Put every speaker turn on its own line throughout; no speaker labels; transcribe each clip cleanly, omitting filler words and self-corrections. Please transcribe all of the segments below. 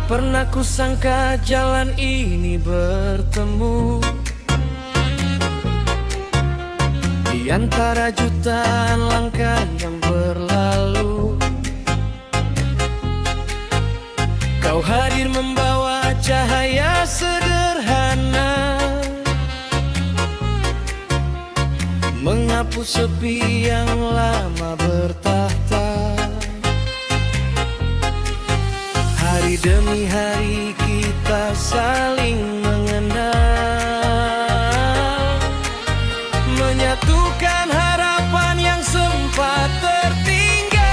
pernah kusangka jalan ini bertemu di antara jutaan langkah yang berlalu. Kau hadir membawa cahaya sederhana, menghapus sepi yang lama bertahta. Hari demi hari kita saling mengenal, menyatukan harapan yang sempat tertinggal.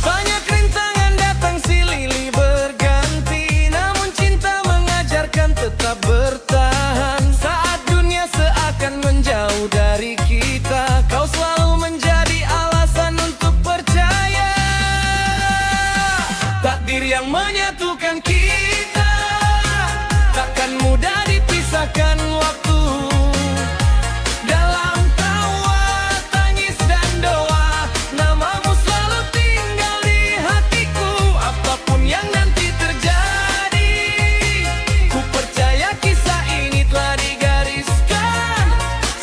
Banyak rintangan datang silih berganti, namun cinta mengajarkan tetap bertahan. Saat dunia seakan menjauh dari kita, kau selalu menjadi alasan untuk percaya. Takdir yang menyatukan kita takkan mudah dipisahkan waktu. Dalam tawa, tangis dan doa, namamu selalu tinggal di hatiku. Apapun yang nanti terjadi, ku percaya kisah ini telah digariskan.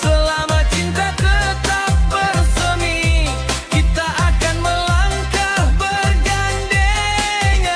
Selama cinta tetap bersemi, kita akan melangkah bergandengan.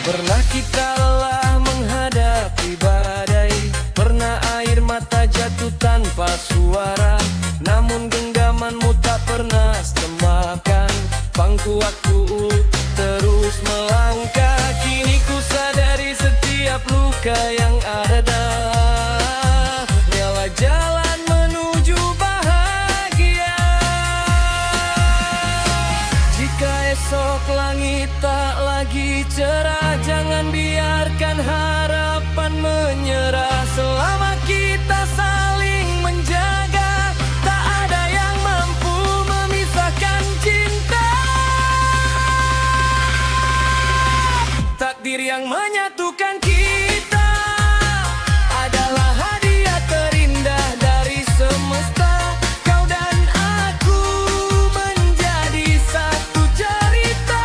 Pernah kita lelah menghadapi badai, pernah air mata jatuh tanpa suara, namun genggamanmu tak pernah semakan. Pangkuatku terus melangkah, kini ku sadari setiap luka yang ada ialah jalan menuju bahagia. Jika esok langit tak lagi cerah, jangan biarkan harapan menyerah. Selama kita saling menjaga, tak ada yang mampu memisahkan cinta. Takdir yang menyatukan kita adalah hadiah terindah dari semesta. Kau dan aku menjadi satu cerita,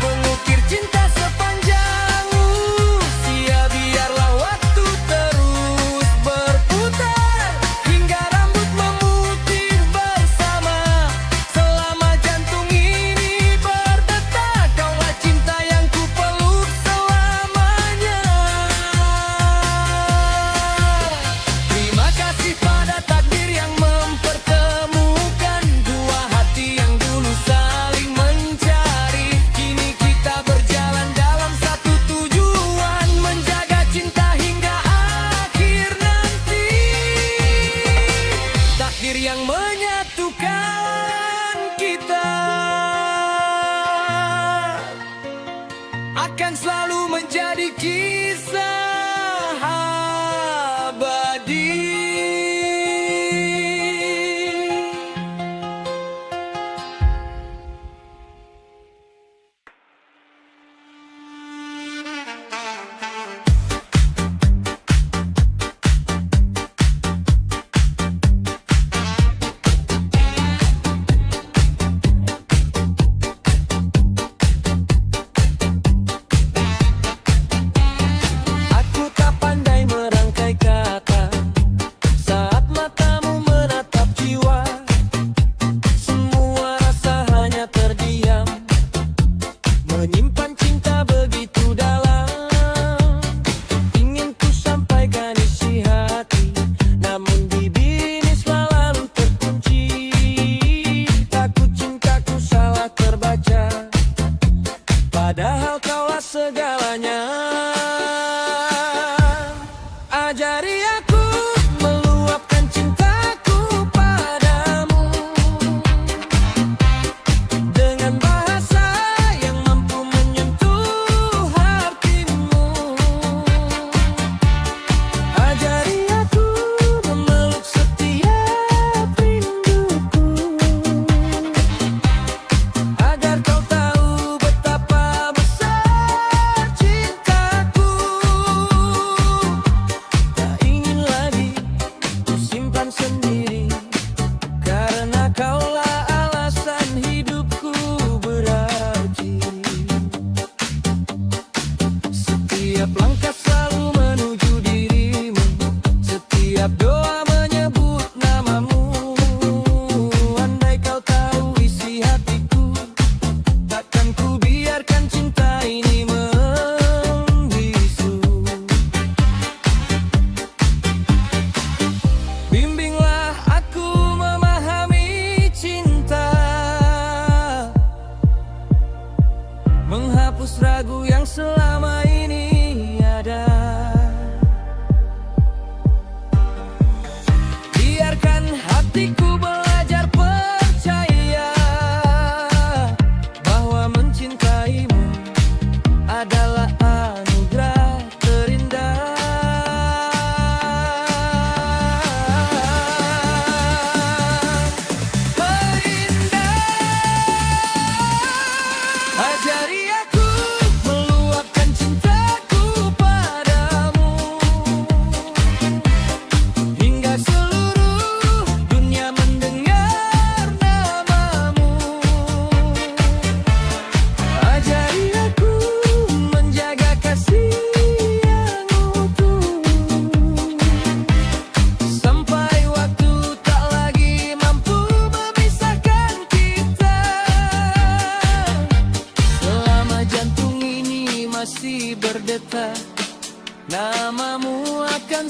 mengukir cinta sepanjang usia. Biarlah waktu terus berputar hingga rambut memutih bersama. Selama jantung ini berdetak, kaulah cinta yang ku peluk selamanya. Terima kasih pada takdir yang mempertemukan dua hati yang dulu saling mencari. Kini kita berjalan dalam satu tujuan, menjaga cinta hingga akhir nanti. Takdir yang menyatukan kita akan selalu menjadi kisah abadi.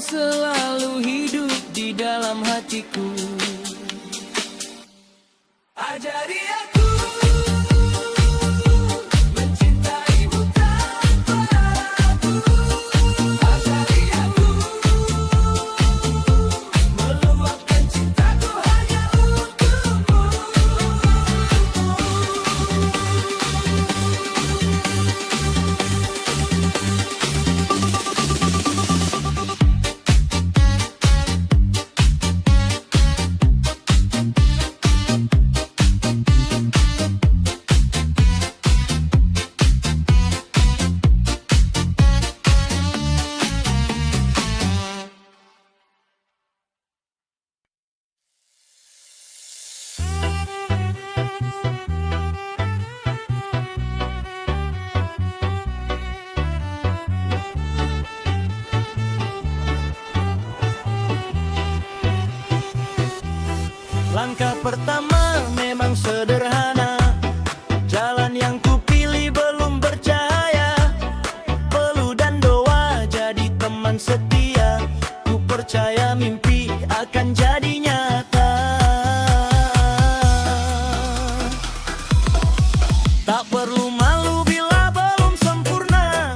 selalu hidup di dalam hatiku. Ajari aku mencintaimu tanpa ragu. Ajari aku meluapkan cintaku hanya untukmu. Langkah pertama memang sederhana. Jalan yang kupilih belum bercahaya. Peluh dan doa jadi teman setia. Ku percaya mimpi akan jadi nyata. Tak perlu malu bila belum sempurna.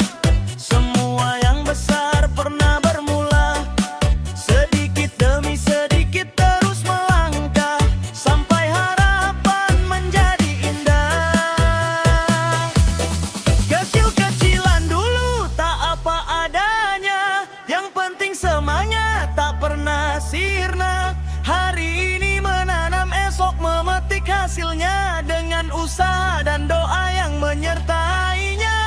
Semua yang besar pernah bermula. Sedikit demi sedikit terus melangkah sampai harapan menjadi indah. Kecil-kecilan dulu tak apa adanya. Yang penting semangat tak pernah sirna. Hari ini menanam, esok memetik hasilnya. Dengan usaha dan doa yang menyertainya.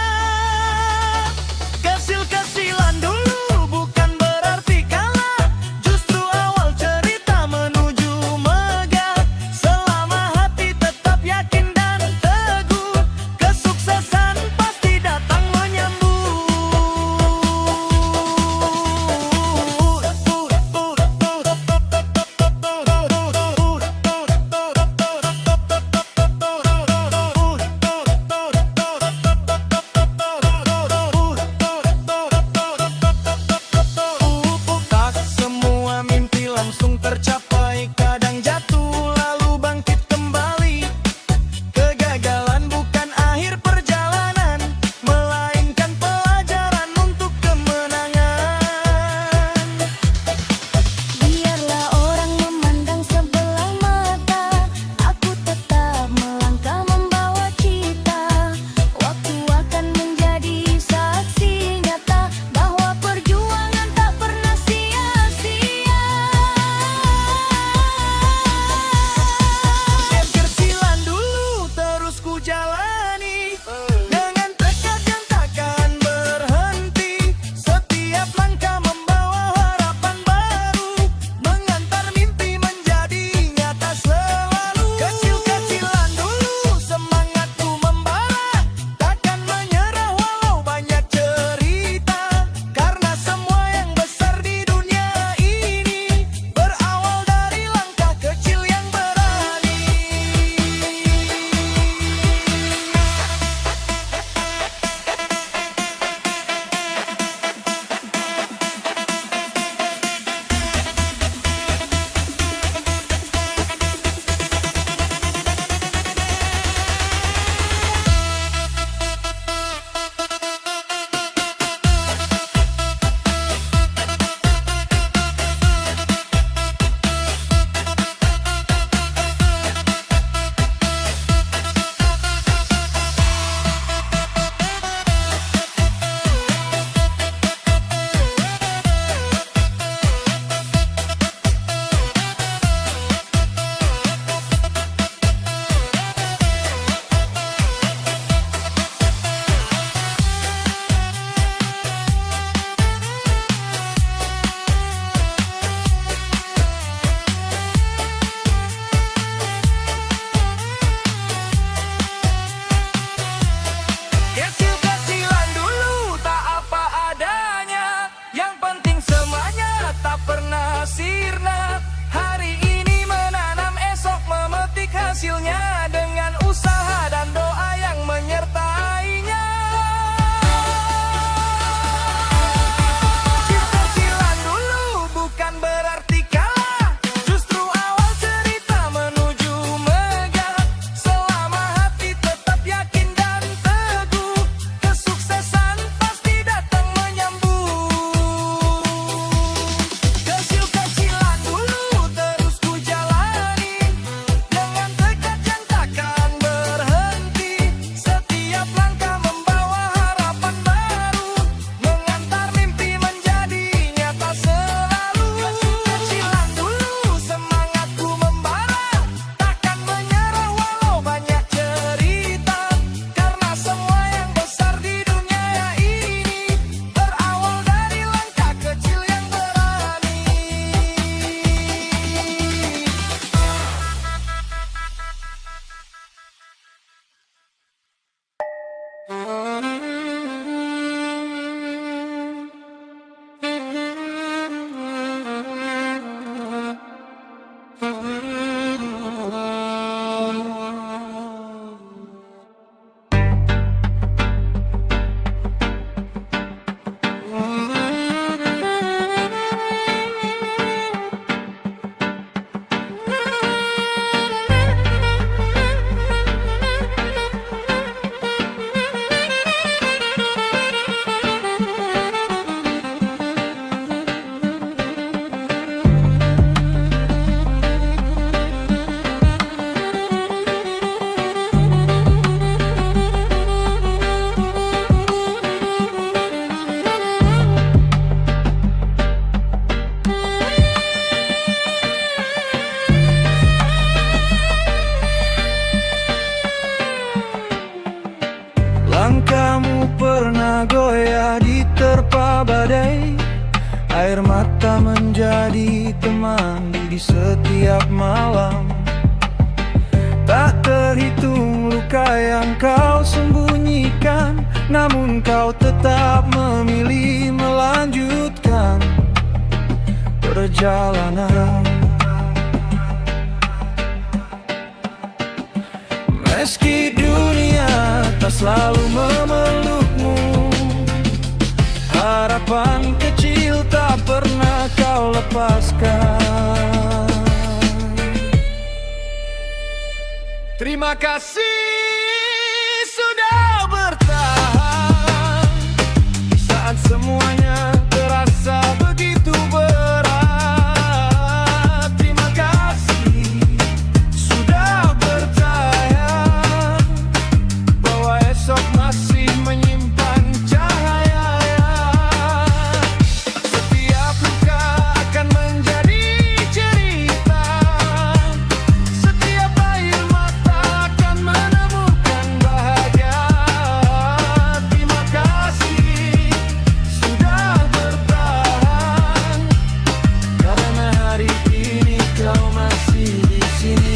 Kecil-kecilan dulu bukan berarti kalah. Justru awal cerita menuju megah. Selama hati tetap yakin dan teguh, kesuksesan pasti datang menyambut. Tak semua mimpi langsung tercapai. Kadang jatuh lalu bangkit kembali. Kegagalan bukan akhir perjalanan, melainkan pelajaran untuk kemenangan.
Biarlah orang memandang sebelah mata, aku tetap melangkah membawa cita. Waktu akan menjadi saksi nyata bahwa perjuangan tak pernah sia-sia.
Step kecilan dulu terus ku jalani. Dengan tekad yang takkan berhenti. Setiap langkah membawa harapan baru. Mengantar mimpi menjadi nyata selalu. Kecil-kecilan dulu semangatku membara. Takkan menyerah walau banyak cerita. Karena semua yang besar di dunia ini berawal dari langkah kecil yang berani. Kecil-kecilan dulu tak apa adanya. Yang penting semuanya tak pernah sirna. Hari ini menanam, esok memetik hasilnya. Dengan usaha dan doa yang menyertainya. Kecil-kecilan dulu
yang kau sembunyikan, namun kau tetap memilih melanjutkan perjalanan. Meski dunia tak selalu memelukmu, harapan kecil tak pernah kau lepaskan. Terima kasih sudah bertahan saat semuanya terasa begitu berat. Terima kasih sudah percaya bahwa esok masih menyimpan cahaya. Setiap luka akan menjadi cerita, setiap air mata akan menemukan bahagia. Terima kasih sudah bertahan, karena hari ini kau masih di sini.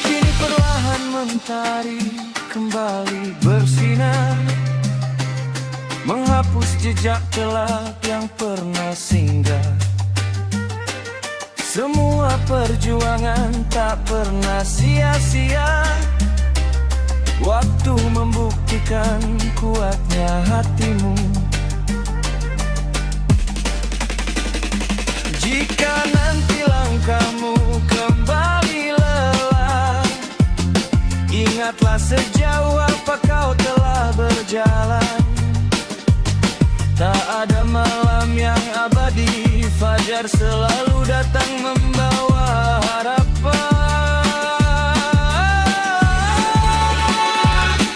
Kini perlahan mentari kembali bersinar, menghapus jejak gelap yang pernah singgah. Semua perjuangan tak pernah sia-sia, waktu membuktikan kuatnya hatimu. Jika nanti langkahmu kembali lelah, ingatlah sejauh apa kau telah berjalan. Tak ada malam yang abadi, fajar selalu datang membawa harapan.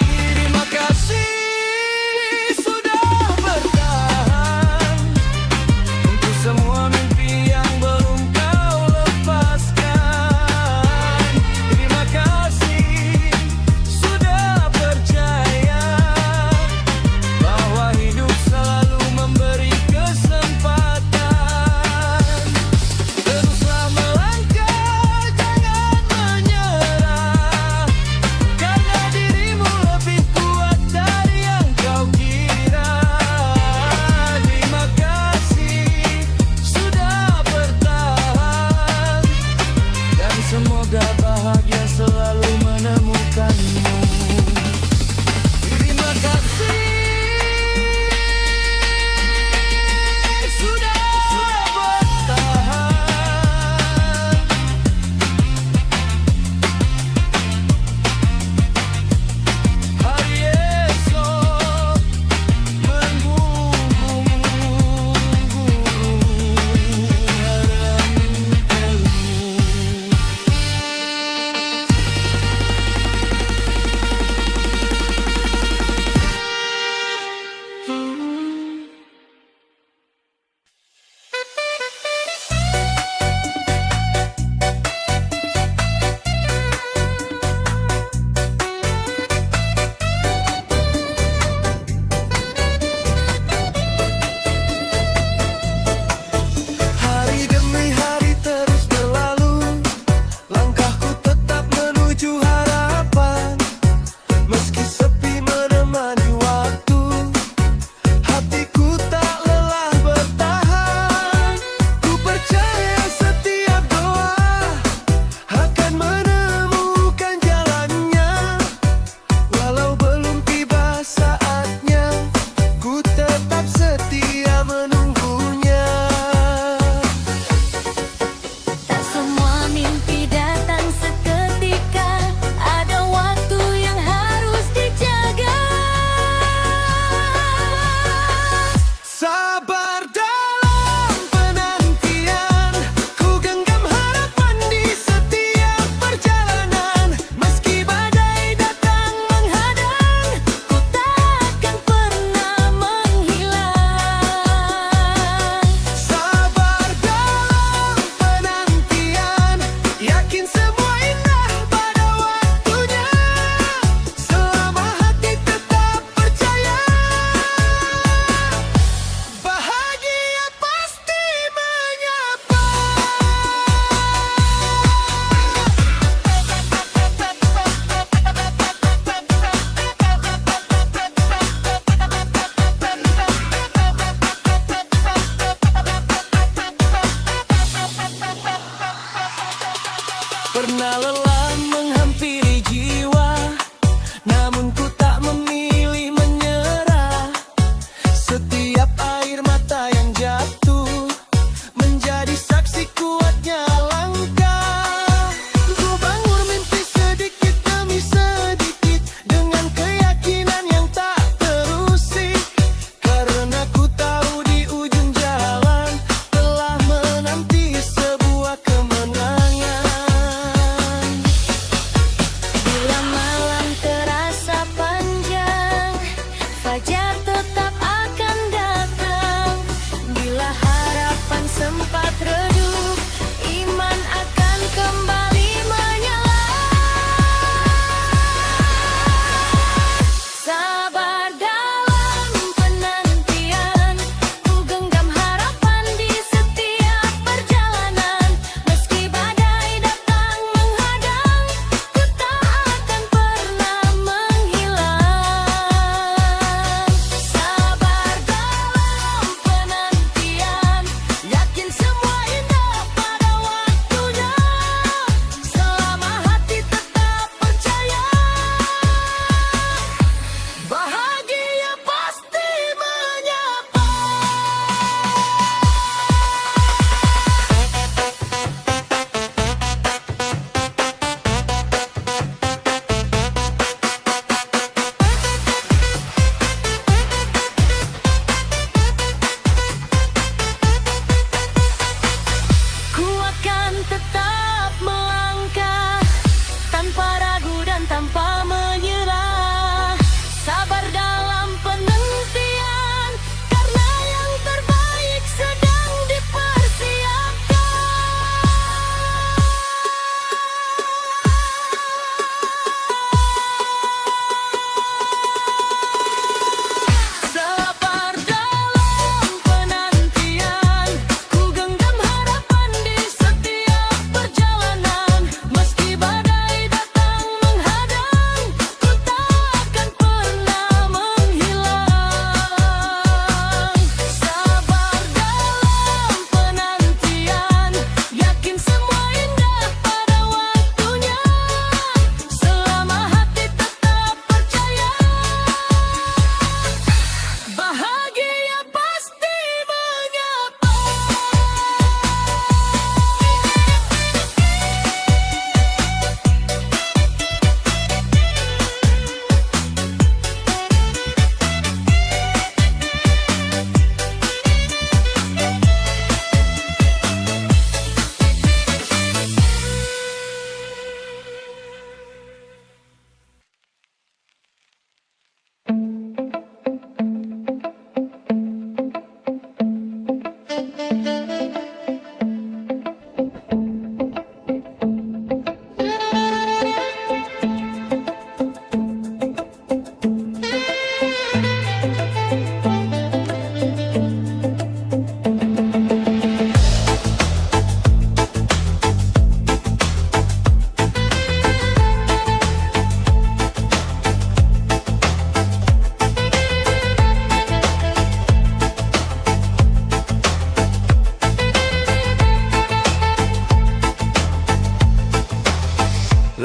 Terima kasih sudah bertahan untuk semua mimpi yang belum kau lepaskan. Terima kasih sudah percaya bahwa hidup selalu memberi kesempatan. Teruslah melangkah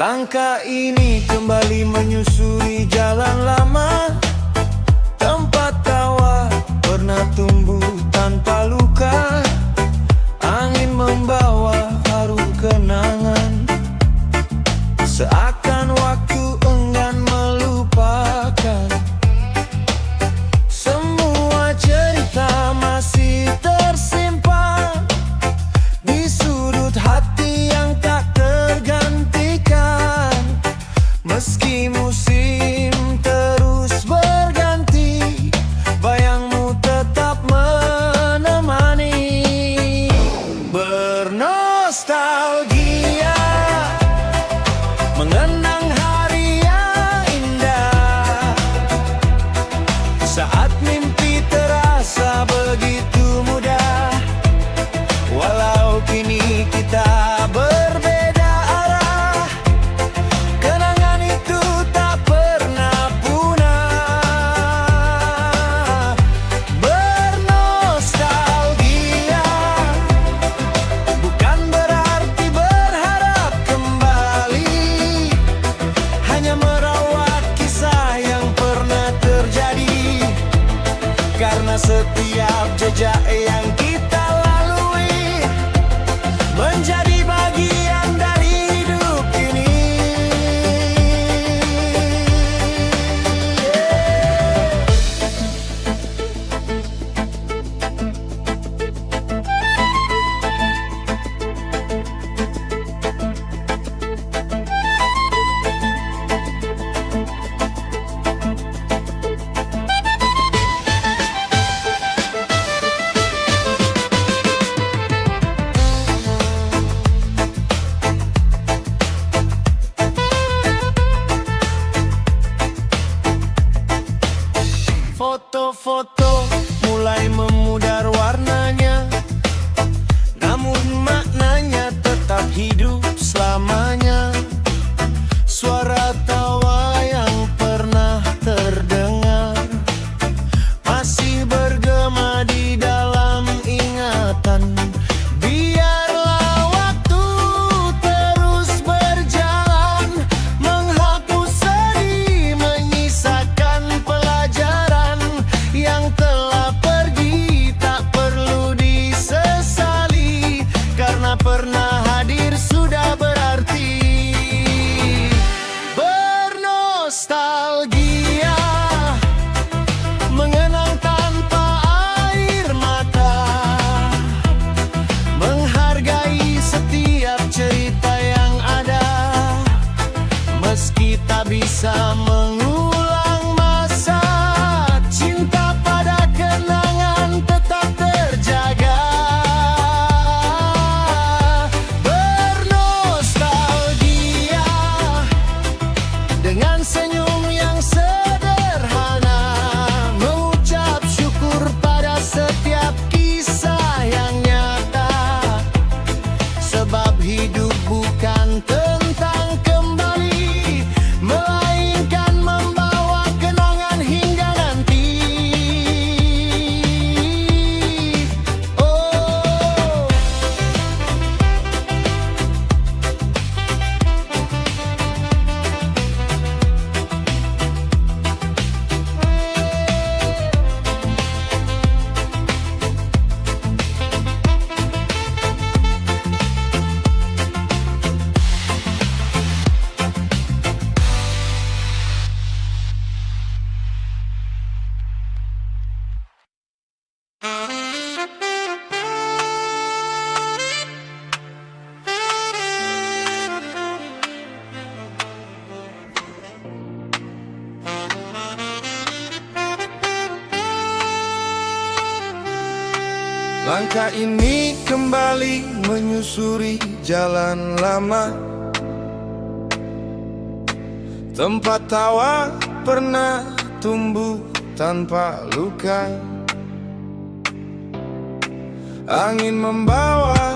Langkah ini kembali menyusuri jalan lama, tempat tawa pernah tumbuh tanpa luka. Angin membawa harum kenangan, seakan waktu enggan melupakan. Semua cerita masih tersimpan di sudut hati yang tak tergantikan. Meski musim terus berganti, bayangmu tetap menemani. Bernostalgia, mengenang hari yang indah, saat mimpi terasa begitu mudah. Walau kini kita berbeda arah, kenangan itu tak pernah punah. Bernostalgia bukan berarti berharap kembali, hanya merawat kisah yang pernah terjadi. Karena setiap jejak yang kita lalui menjadi bagian dari hidup ini. Foto-foto mulai memudar warnanya, namun maknanya tetap hidup selamanya. Suara tawa yang pernah terdengar masih bergema di dalam ingatan. Biarlah waktu terus berjalan, menghapus sedih, menyisakan pelajaran. Yang telah pergi tak perlu disesali, karena pernah hadir sudah berarti. Bernostalgia, mengenang tanpa air mata, menghargai setiap cerita yang ada. Meski tak bisa mengulang masa, cinta pada kenangan tetap terjaga. Bernostalgia dengan senyum yang sederhana, mengucap syukur pada setiap kisah yang nyata. Sebab hidup bukan tentang kembali, melainkan membawa kenangan hingga nanti. Oh, langkah ini kembali menyusuri jalan lama, tempat tawa pernah tumbuh tanpa luka. Angin membawa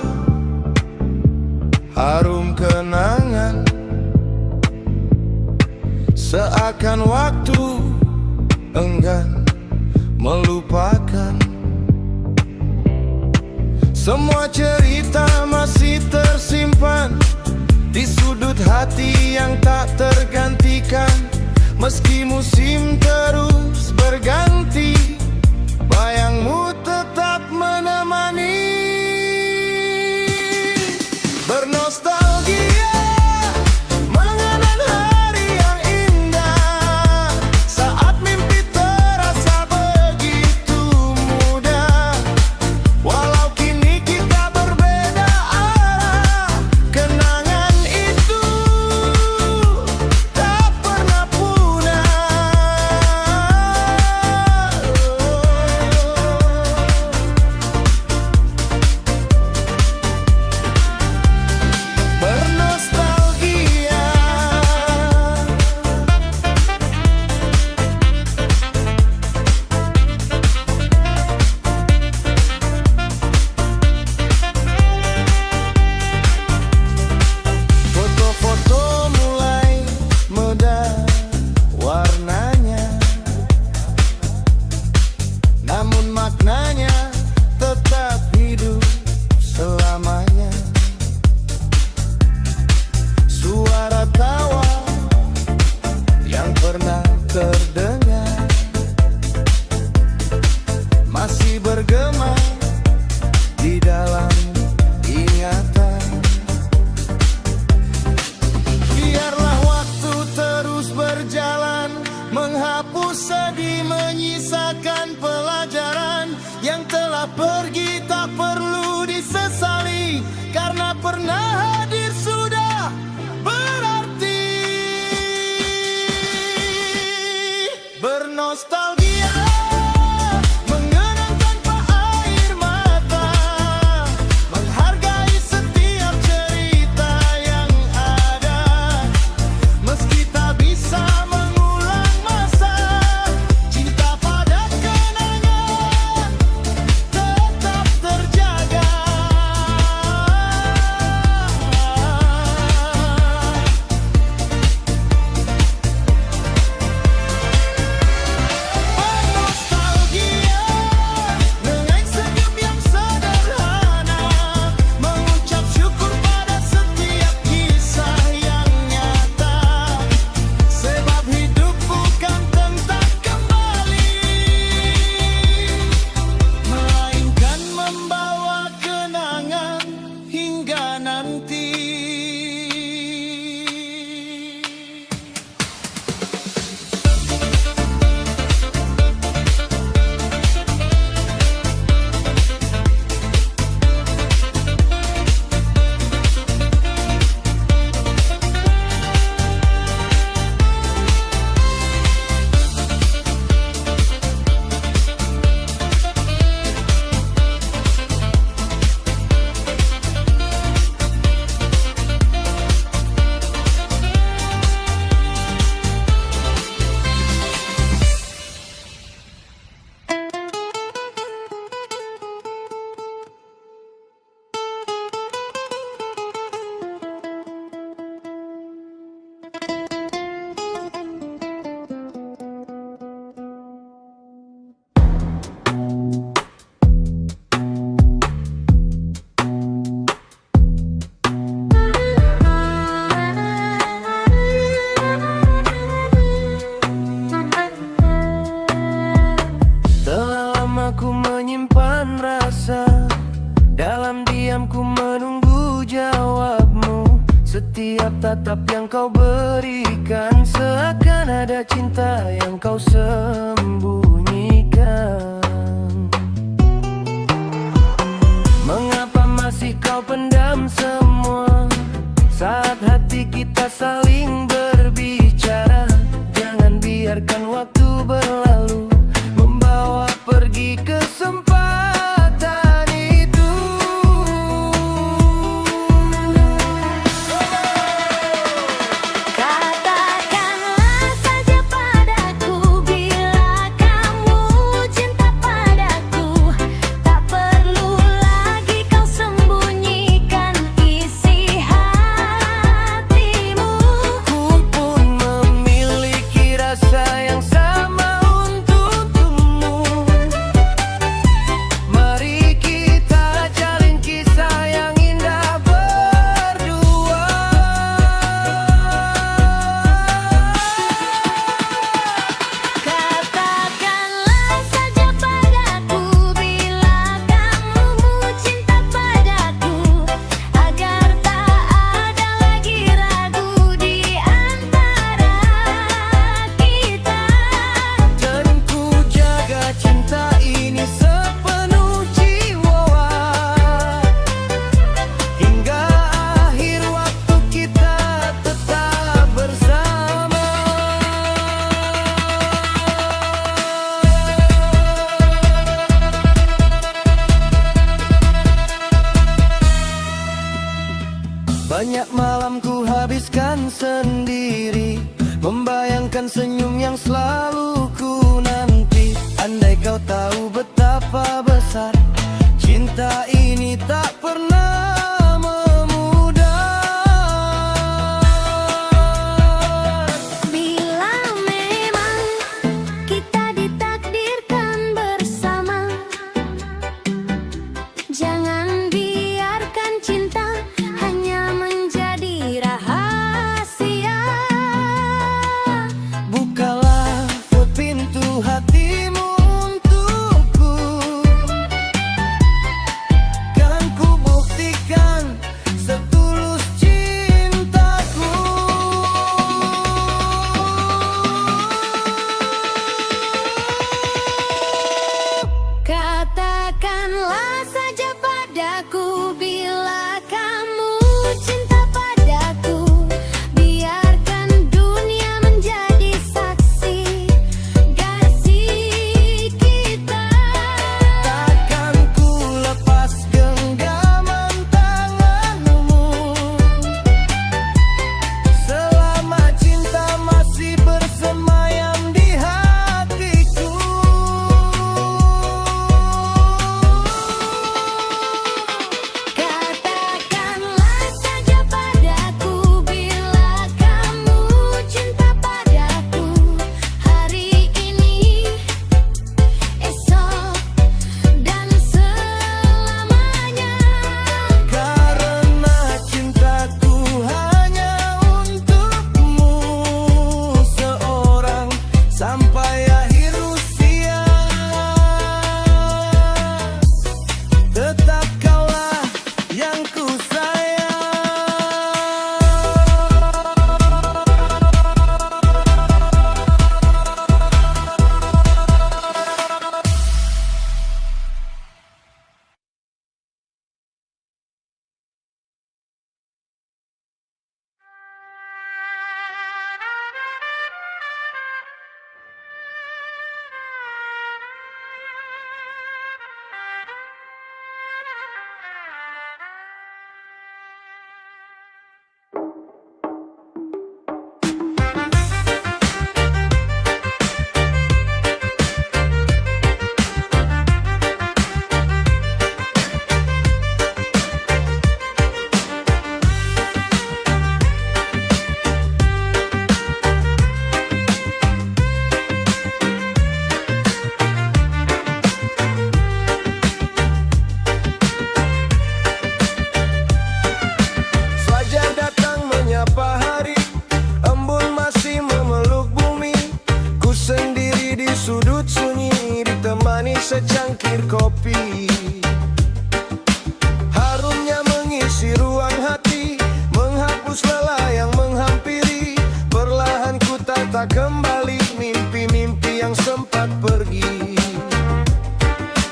harum kenangan, seakan waktu enggan melupakan. Semua cerita masih tersimpan di sudut hati yang tak tergantikan. Meski musim terus berganti, bayangmu tetap menemani. Bernostalgia mengenang hari yang indah, saat mimpi terasa begitu mudah. Walau kini kita berbeda arah, kenangan itu tak pernah punah. Bernostalgia. Foto-foto mulai meda warnanya, namun maknanya tetap hidup selamanya. Suara tawa yang pernah terdengar masih bergema di dalam ingatan. Biarlah waktu terus berjalan, menghapus sedih, menyisakan pelajaran. Yang telah pergi tak perlu disesali, karena pernah hadir sudah berarti. Bernostalgia mengenang tanpa air mata, menghargai setiap cerita yang ada. Meski tak bisa mengulang masa, cinta pada kenangan tetap terjaga. Bernostalgia dengan senyum yang sederhana, mengucap syukur pada setiap kisah yang nyata. Sebab hidup bukan tentang kembali, melainkan membawa kenangan hingga nanti. Telah lama ku menyimpan rasa, dalam diam ku menunggu jawabmu. Setiap tatap yang kau berikan, seakan ada cinta yang kau sembunyikan. Mengapa masih kau pendam semua, saat hati kita saling berbicara? Jangan biarkan waktu berlalu, membawa pergi kesempatan itu.
Katakan
sendiri, membayangkan senyum yang selalu ku nanti. Andai kau tahu betapa besar cinta ini tak pernah memudar.
Bila memang kita ditakdirkan bersama, jangan biarkan cinta hanya menjadi rahasia.
Bukalah pintu hatimu untukku, kan ku buktikan setulus cintaku.
Katakanlah saja padaku bila kamu cinta padaku. Biarkan dunia menjadi saksi kasih kita.
Takkan ku lepas genggaman tanganmu selama cinta masih bersemayam di hatiku.
Katakanlah saja padaku bila kamu cinta padaku. Hari ini, esok, dan selamanya.
Karena cintaku hanya untukmu seorang sampai akhir usia. Tetap kaulah yang ku sayang. Fajar datang menyapa hari, embun masih memeluk bumi. Ku sendiri di sudut sunyi, ditemani secangkir kopi. Harumnya mengisi ruang hati, menghapus lelah yang menghampiri. Perlahan ku tata kembali mimpi-mimpi yang sempat pergi.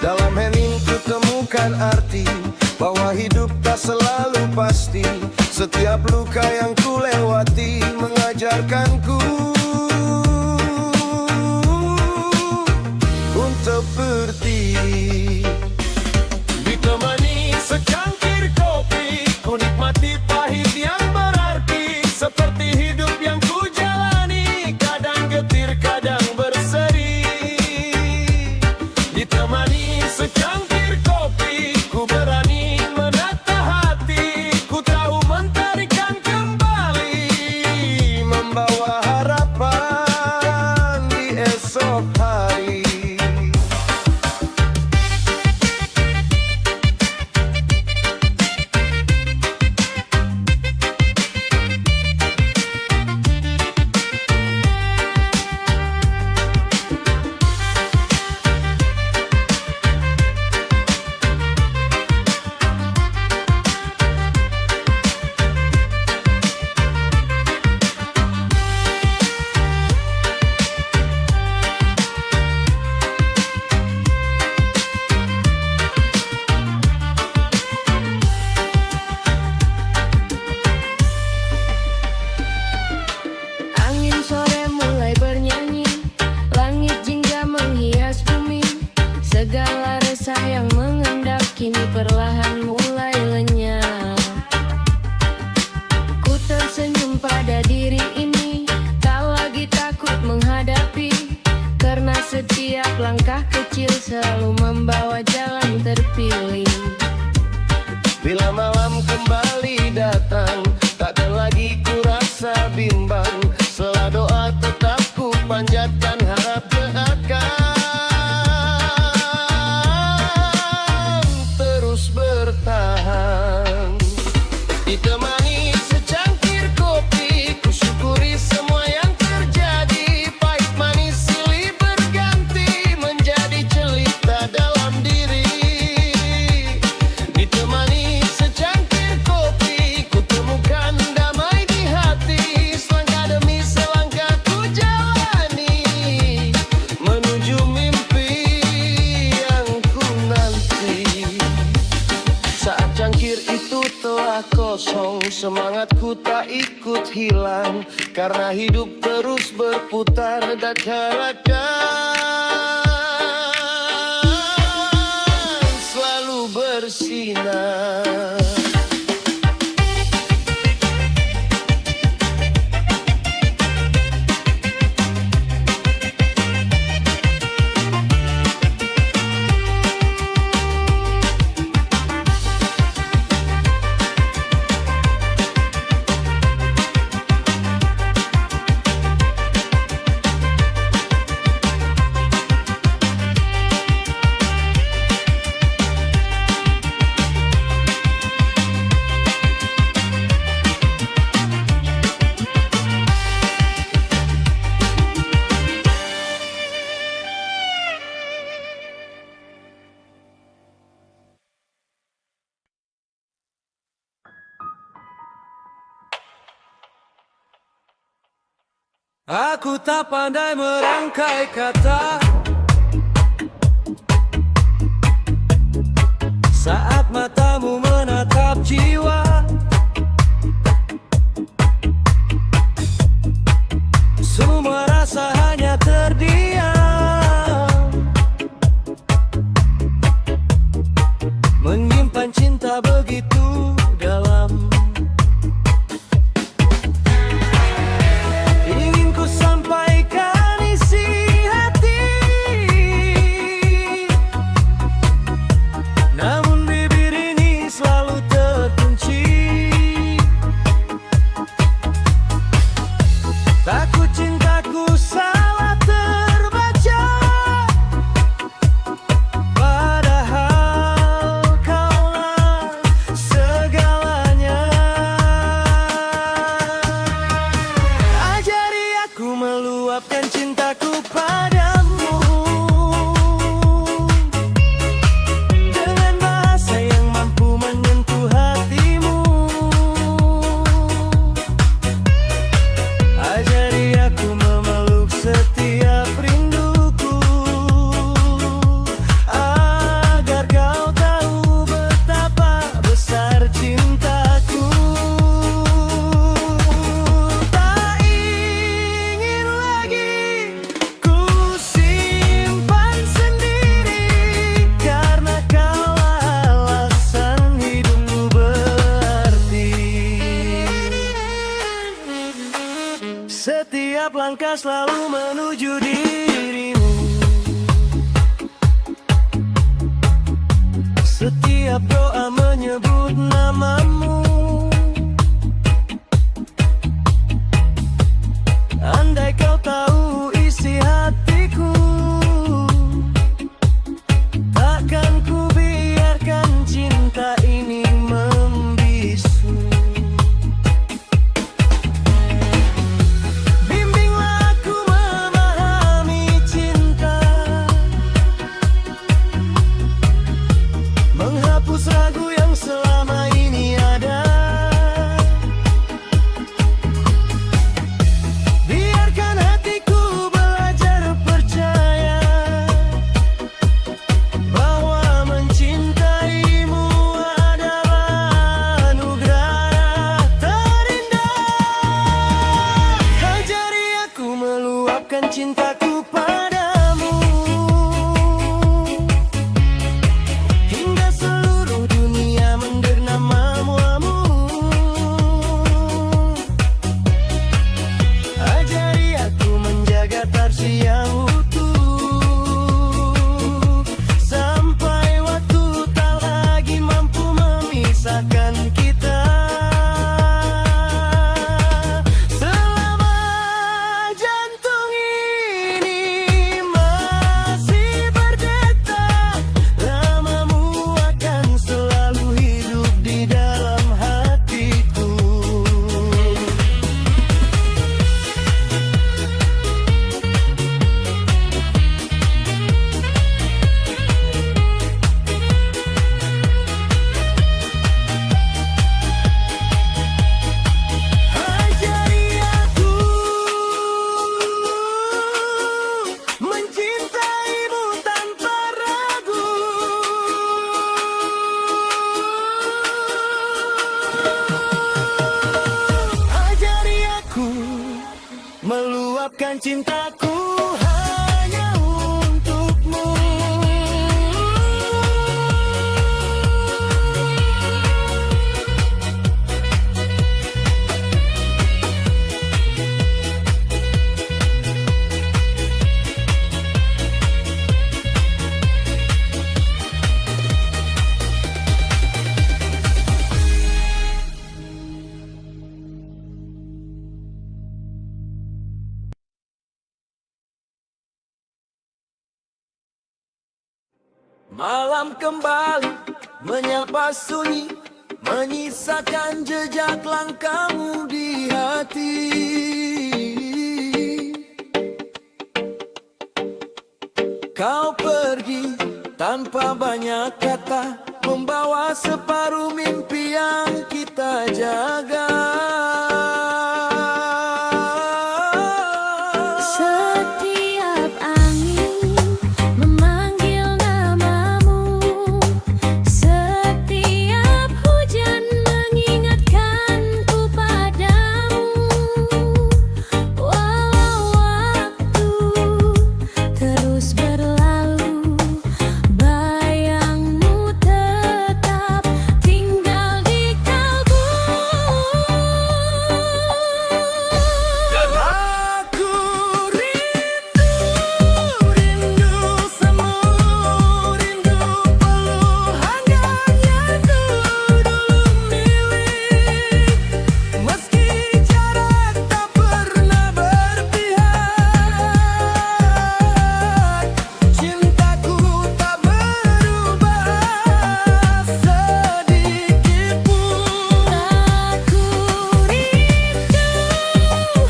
Dalam hening ku temukan arti bahwa hidup tak selalu pasti. Setiap luka yang ku lewati mengajarkanku untuk berhenti. Ditemani secangkir kopi, ku nikmati pahit yang berarti. Seperti hidup yang ku jalani, kadang getir, kadang berseri. Ditemani secangkir kopi, ku berani menata hati. Ku tahu mentarikan kembali, membawa harapan di esok hari.
kecil selalu membawa jalan terpilih.
Bila malam kembali datang, takkan lagi ku rasa bimbang. Setelah doa tetap ku panjatkan, harap akan terus bertahan. Ditemani secangkir kopi, ku syukuri semua yang terjadi. Pahit manis silih berganti menjadi cerita dalam diri. Ditemani secangkir kopi, ku temukan damai di hati. Selangkah demi selangkah ku jalani menuju mimpi yang ku nanti. Saat cangkir itu telah kosong, semangatku tak ikut hilang. Karena hidup terus berputar dan harapan selalu bersinar.
Aku tak pandai merangkai kata saat matamu menatap jiwa. Semua rasa hanya terdiam, menyimpan cinta begitu dalam. Ingin ku sampaikan isi hati, namun bibir ini selalu terkunci. Takut cintaku salah terbaca, padahal kaulah segalanya. Ajari aku meluapkan cintaku padamu dengan bahasa yang mampu menyentuh hatimu. Ajari aku memeluk setiap rinduku, agar kau tahu betapa besar cintaku. Tak ingin lagi ku simpan sendiri, karena kaulah alasan hidupku berarti. Setiap langkah selalu menuju dirimu, setiap doa menyebut namamu. Andai kau tahu isi hatiku, takkan ku biarkan cinta ini membisu. Bimbinglah aku memahami
cintaku hanya untukmu. Malam kembali menyapa sunyi, menyisakan jejak langkahmu di hati. Kau pergi tanpa banyak kata, membawa separuh mimpi yang kita jaga.
Setiap angin memanggil namamu, setiap hujan mengingatkanku padamu. Walau waktu terus berlalu, bayangmu tetap tinggal di kalbu.
Aku rindu, rindu semu, rindu peluh hangatnya dulu milik. Meski jarak tak pernah berpihak, cintaku tak berubah sedikit pun.
Aku rindu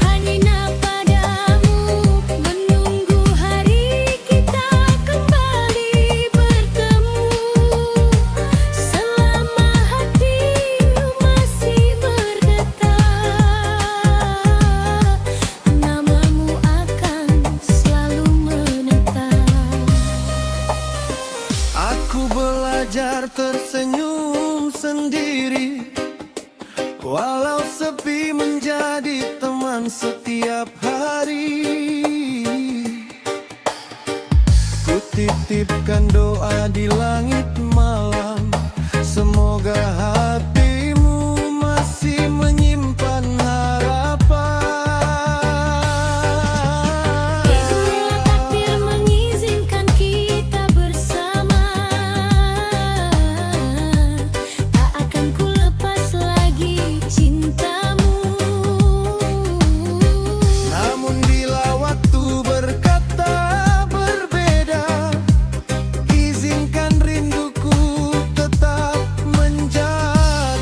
hanya padamu, menunggu hari kita kembali bertemu. Selama hatimu masih berdetak, namamu akan selalu menetap.
Aku belajar tersenyum sendiri, walau sepi menjadi teman setiap hari. Ku titipkan doa di langit malam, semoga hatimu masih menyimpan harapan.
Bila takdir mengizinkan kita bersama, tak akan ku lepas lagi cintamu.
Namun bila waktu berkata berbeda, izinkan rinduku tetap menjaga.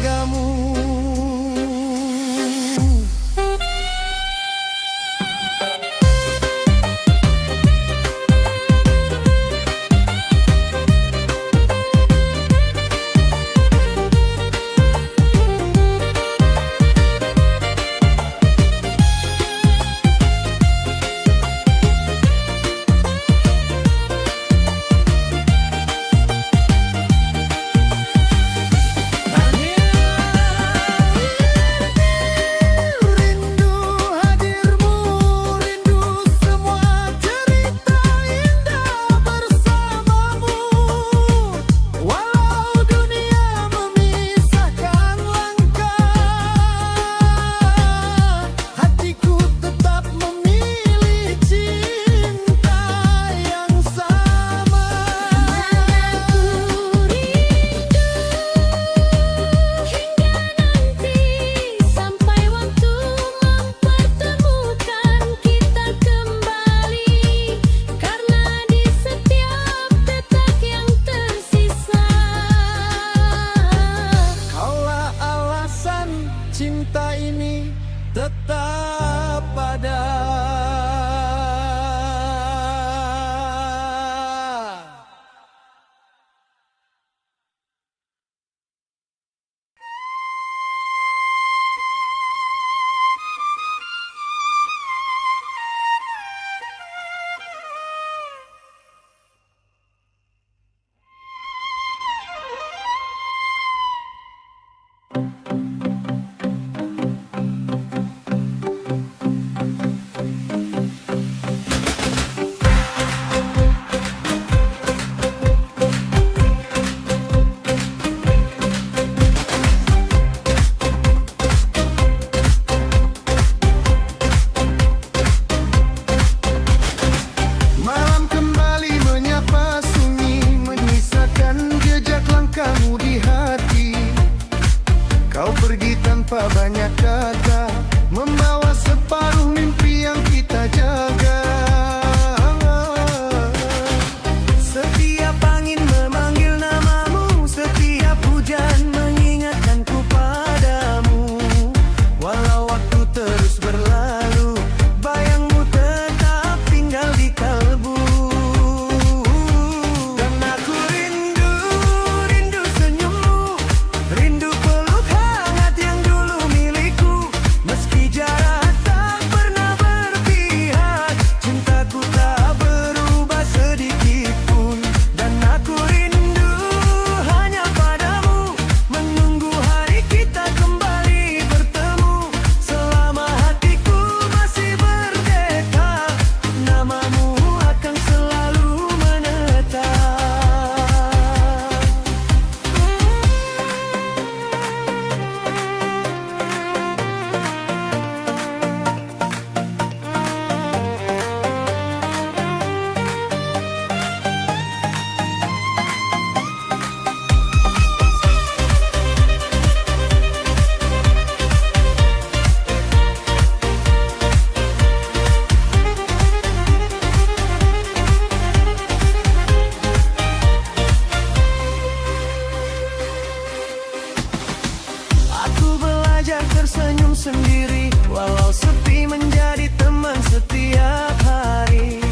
tanpa banyak kata, membawa separuh mimpi yang kita jaga.
Setiap angin memanggil namamu, setiap hujan mengingatkanku padamu. Walau waktu terus berlalu, bayangmu tetap tinggal di kalbu. Dan aku rindu, rindu senyummu, rindu peluk hangat yang dulu milikku. Meski jarak tak pernah berpihak, cintaku tak berubah sedikit pun. Dan aku rindu hanya padamu, menunggu hari kita kembali bertemu. Selama hatiku masih merdeka, namamu akan selalu menetap. Aku belajar tersenyum sendiri, walau sepi menjadi teman setiap hari.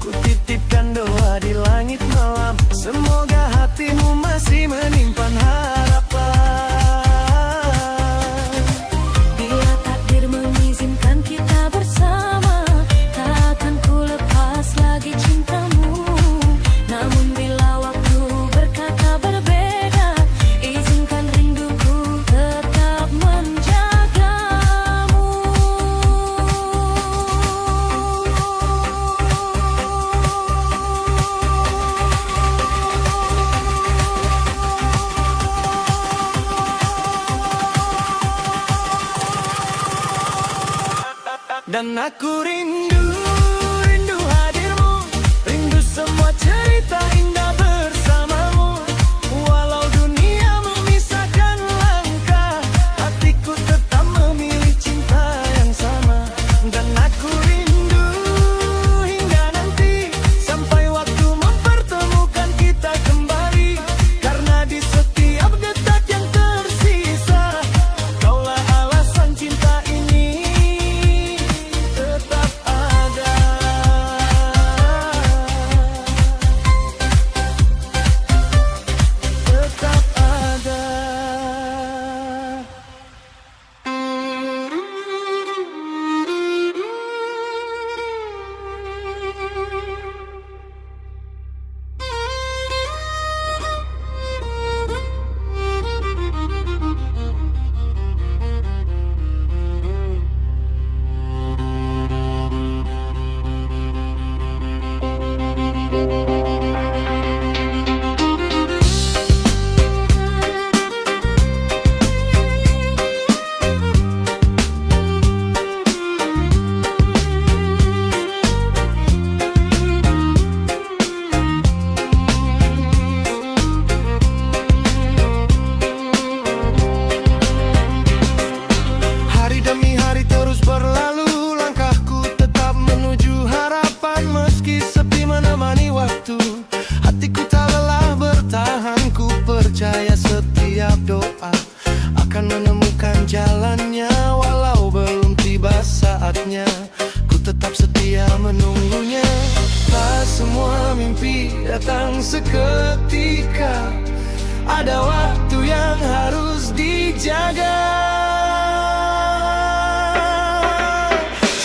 Ku titipkan doa di langit malam, semoga hatimu masih menyimpan harapan.
Bila takdir mengizinkan kita bersama, tak akan ku lepas lagi cintamu. Namun bila waktu berkata berbeda, izinkan rinduku tetap menjagamu.
Dan aku rindu, rindu hadirmu, rindu semua cerita indah bersamamu. Walau dunia memisahkan langkah, hatiku tetap memilih cinta yang sama. Dan aku rindu hingga nanti, sampai waktu mempertemukan kita kembali. Karena di setiap detak yang tersisa, kaulah alasan cinta ini tetap ada. Tetap ada. Hari demi hari terus berlalu, langkahku tetap menuju harapan. Meski sepi menemani waktu, hatiku tak lelah bertahan. Ku percaya setiap doa akan menemukan jalannya. Walau belum tiba saatnya, ku tetap setia menunggunya. Tak semua mimpi datang seketika, ada waktu yang harus dijaga.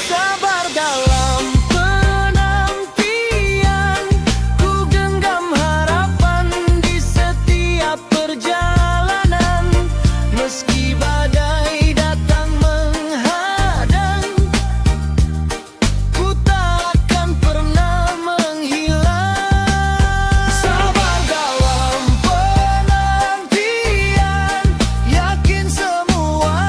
Sabar dalam penantian, ku genggam harapan di setiap perjalanan. Meski badai datang menghadang, ku tak akan pernah menghilang. Sabar dalam penantian, yakin semua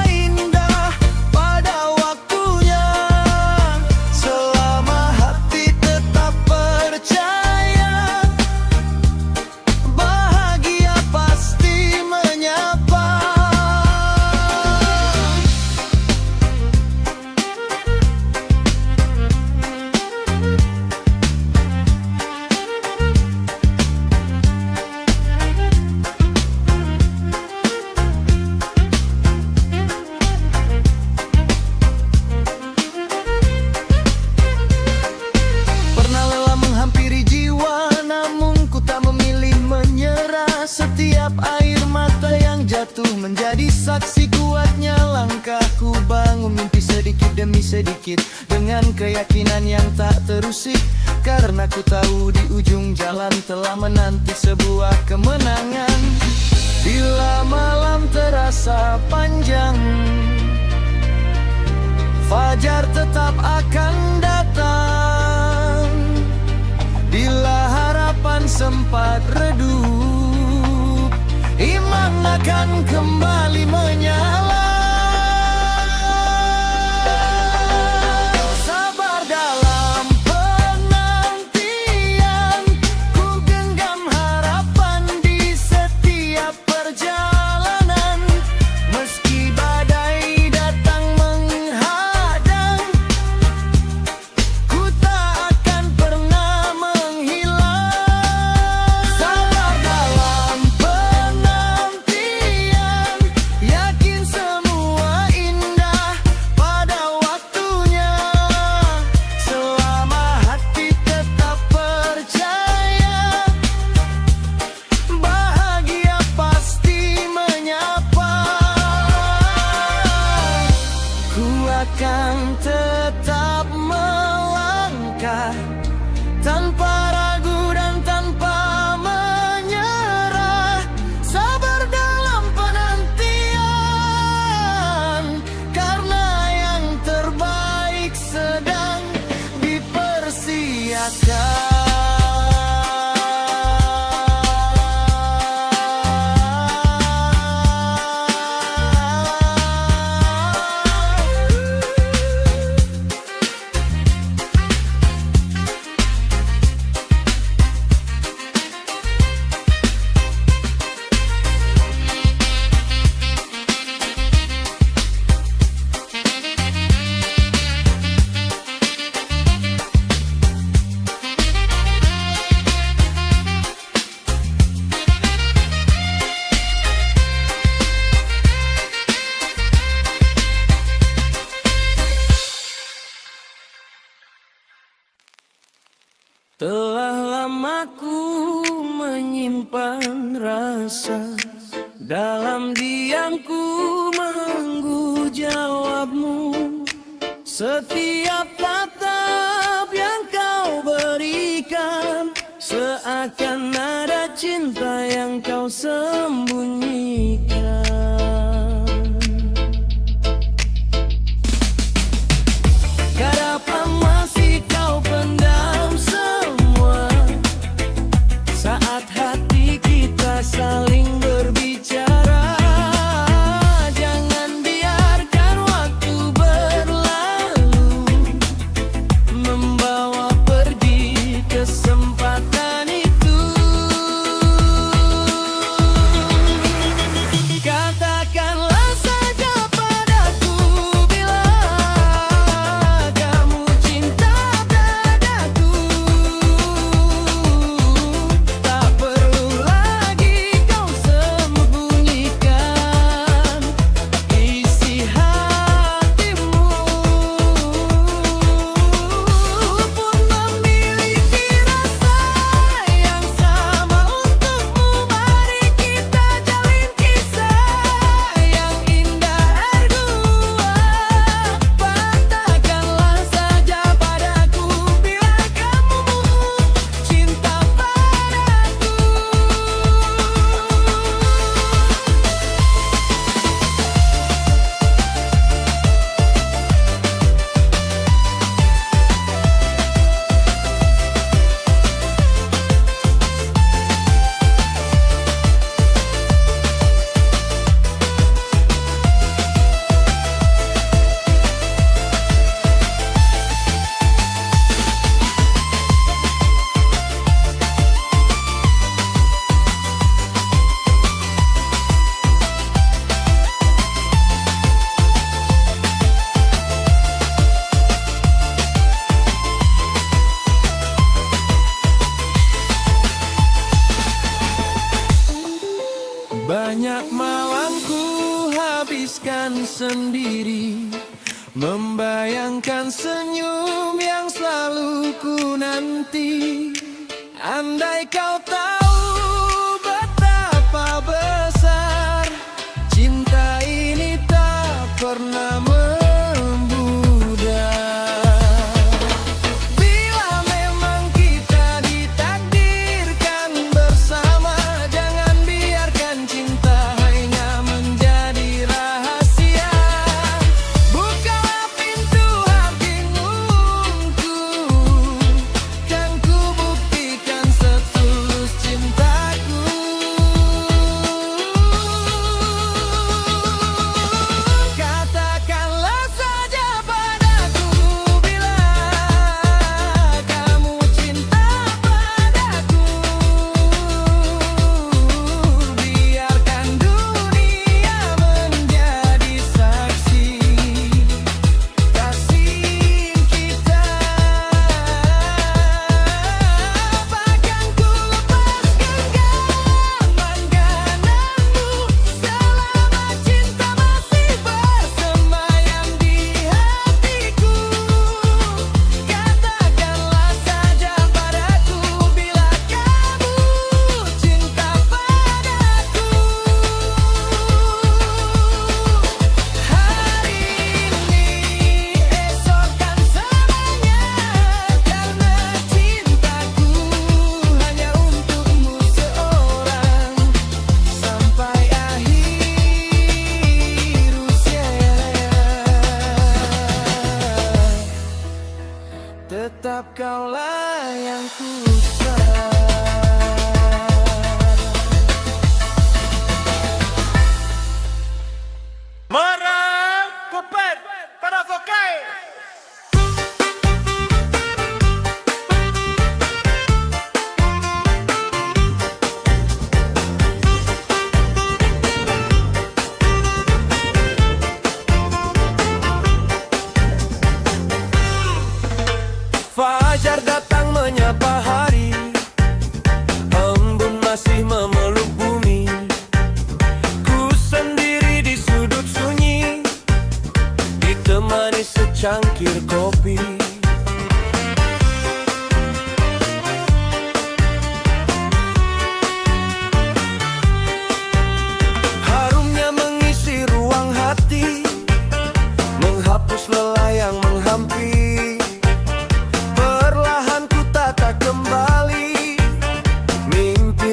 saksi kuatnya langkahku, bangun mimpi sedikit demi sedikit dengan keyakinan yang tak terusik. Karena ku tahu di ujung jalan telah menanti sebuah kemenangan. Bila malam terasa panjang, fajar tetap akan datang. Bila harapan sempat redup, iman akan kembali menyala. Sabar dalam penantian, ku genggam harapan di setiap perjalanan. Meski badai datang menghadang, ku tak akan pernah menghilang. Sabar dalam penantian, yakin semua indah pada waktunya. Selama hati tetap percaya, bahagia pasti menyapa. Ku akan tetap melangkah tanpa ragu dan tanpa menyerah. Sabar dalam penantian, karena yang terbaik sedang dipersiapkan. Telah lama ku menyimpan rasa, dalam diamku menunggu jawabmu. Setiap tatap yang kau berikan seakan ada cinta yang kau sembunyikan. Kenapa masih kau pendam semua saat hati kita saling berbicara? Jangan biarkan waktu berlalu membawa pergi kesempatan itu. Katakanlah saja padaku bila kamu cinta padaku. Tak perlu lagi kau sembunyikan isi hatimu. Pun memiliki rasa yang sama untukmu. Mari kita jalin kisah yang indah berdua. Katakanlah saja padaku bila kamu cinta padaku. Banyak malam ku habiskan sendiri, membayangkan senyum yang selalu ku nanti. Andai kau tahu betapa besar cinta ini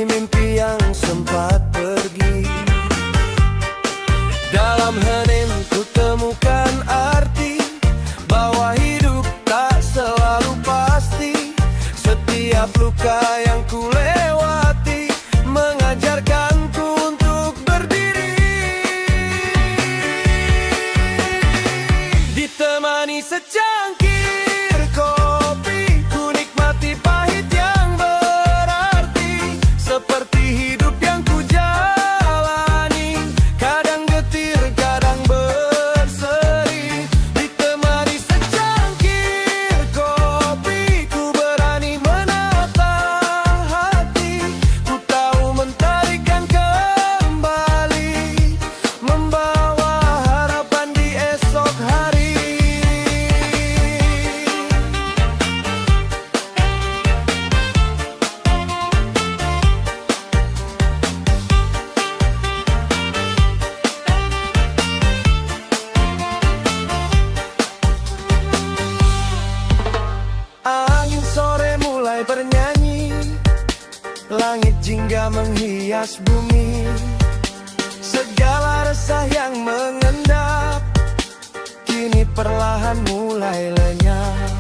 Demi mimpi yang sempat pergi. Dalam hening ku temukan arti bahwa hidup tak selalu pasti. Setiap luka yang ku lewati mengajarkanku untuk berdiri. Ditemani secangkir kopi, ku nikmati pahit yang berarti. Seperti hidup yang ku jalani, kadang getir, kadang berseri. Ditemani secangkir kopi, ku berani menata hati. Ku tahu mentarikan kembali, membawa harapan di esok hari. Angin sore mulai bernyanyi, langit jingga menghias bumi. Segala resah yang mengendap kini perlahan mulai lenyap.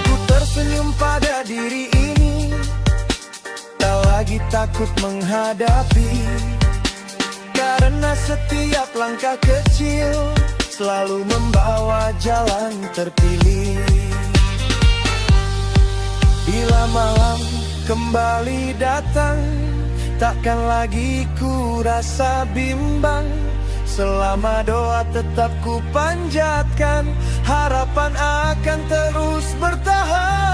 Ku tersenyum pada diri ini, tak lagi takut menghadapi. Karena setiap langkah kecil selalu membawa jalan terpilih. Bila malam kembali datang, takkan lagi ku rasa bimbang. Selama doa tetap ku panjatkan, harapan akan terus bertahan.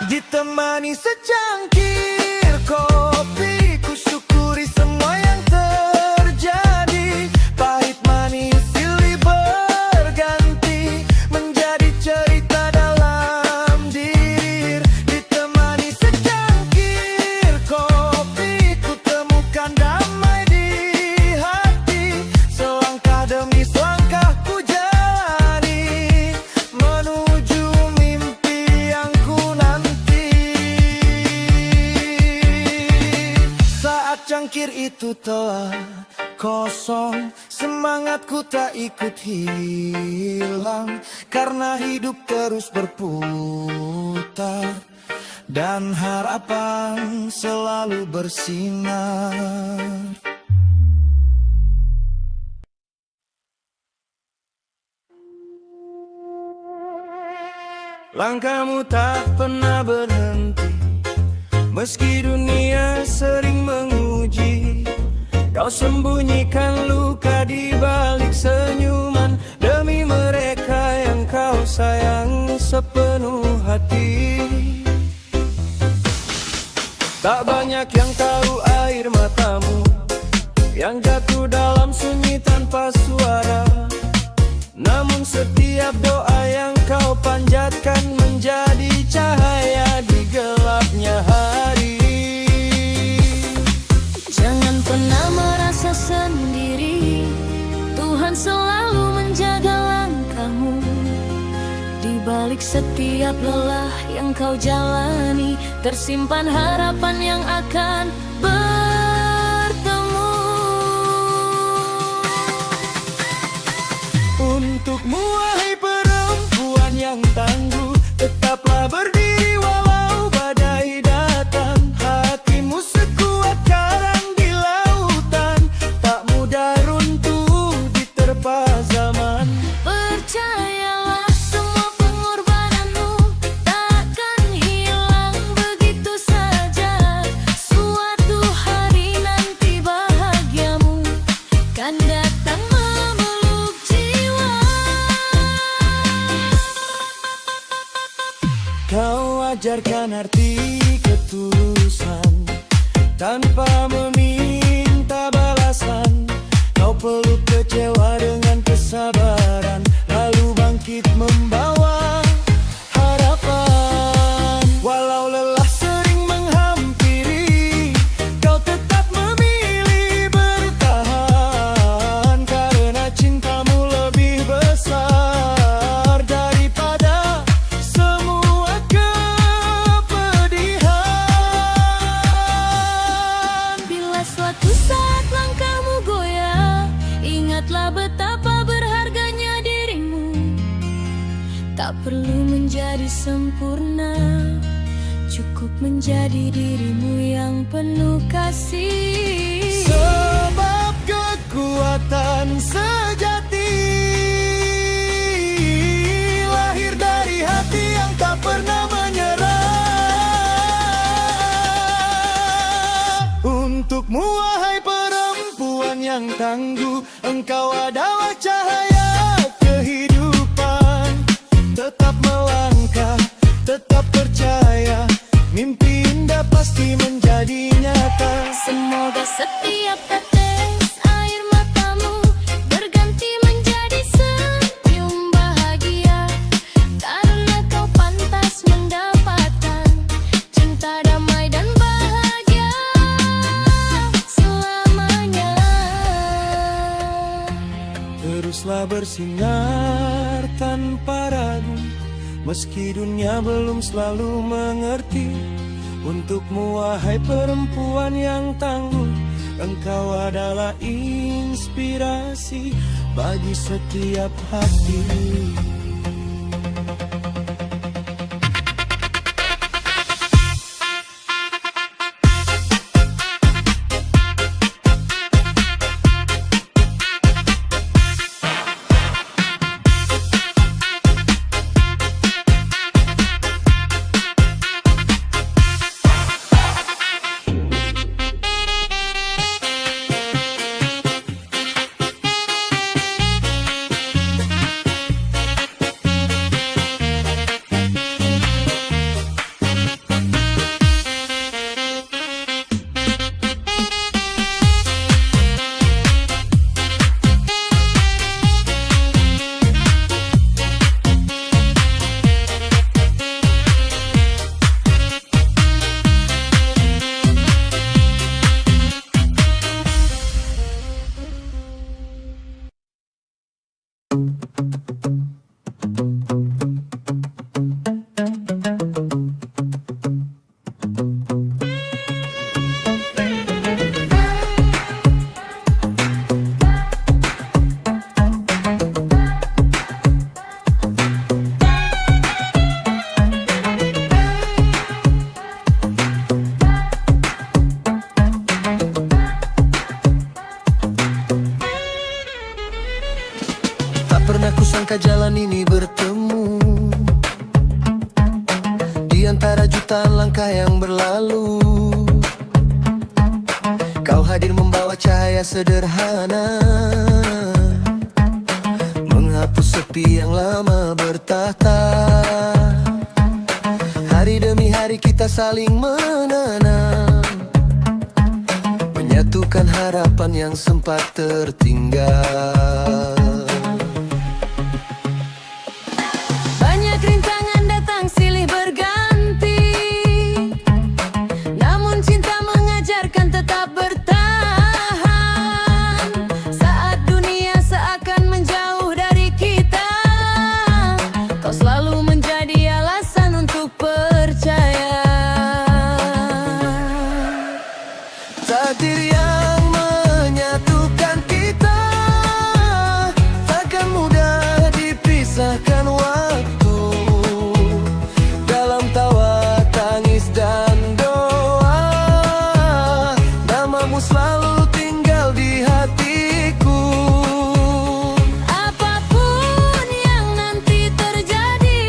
Ditemani secangkir kopi, ku syukuri semua yang terjadi. Pahit manis silih berganti, menjadi cerita dalam diri. Ditemani secangkir kopi, ku temukan damai di hati. Selangkah demi selangkah ku jalani, menuju mimpi yang ku nanti. Saat cangkir itu telah kosong, semangatku tak ikut hilang. Karena hidup terus berputar dan harapan selalu bersinar. Langkahmu tak pernah berhenti, meski dunia sering menguji. Kau sembunyikan luka di balik senyuman, demi mereka yang kau sayang sepenuh hati. Tak banyak yang tahu air matamu yang jatuh dalam sunyi tanpa suara. Namun setiap doa yang kau panjatkan menjadi cahaya di gelapnya hari.
Jangan pernah merasa sendiri, Tuhan selalu menjaga langkahmu. Di balik setiap lelah yang kau jalani, tersimpan harapan yang akan bertemu.
Untukmu wahai perempuan yang tangguh, tetaplah berdiri walau badai datang. Hatimu sekuat karang di lautan, tak mudah runtuh diterpa zaman.
Percayalah semua pengorbananmu takkan hilang begitu saja. Suatu hari nanti bahagiamu kan datang memeluk jiwa.
Kau ajarkan arti ketulusan tanpa meminta balasan. Kau peluk kecewa dengan kesabaran, lalu bangkit
bangkit membawa harapan. Walau lelah sering menghampiri, kau tetap memilih bertahan. Karena cintamu lebih besar daripada semua kepedihan.
Bila suatu saat langkahmu goyah, ingatlah betapa berharganya dirimu. Tak perlu menjadi sempurna, cukup menjadi dirimu yang penuh kasih.
Sebab kekuatan sejati lahir dari hati yang tak pernah menyerah. Untukmu wahai perempuan yang tangguh, engkau adalah cahaya kehidupan. Tetap melangkah, tetap percaya, mimpi indah pasti menjadi nyata.
Semoga setiap tetes air matamu berganti menjadi senyum bahagia. Karena kau pantas mendapatkan cinta damai dan bahagia selamanya.
Teruslah bersinar tanpa ragu, meski dunia belum selalu mengerti. Untukmu wahai perempuan yang tangguh, engkau adalah inspirasi bagi setiap hati. Pernah kusangka jalan ini bertemu di antara jutaan langkah yang berlalu. Kau hadir membawa cahaya sederhana, menghapus sepi yang lama bertahta. Hari demi hari kita saling menanam, menyatukan harapan yang sempat tertinggal.
Banyak rintangan datang silih berganti, namun cinta mengajarkan tetap bertahan. Saat dunia seakan menjauh dari kita, kau selalu menjadi alasan untuk percaya.
Takdir yang menyatukan kita takkan mudah dipisahkan waktu. Dalam tawa, tangis, dan doa, namamu selalu tinggal di hatiku.
Apapun yang nanti terjadi,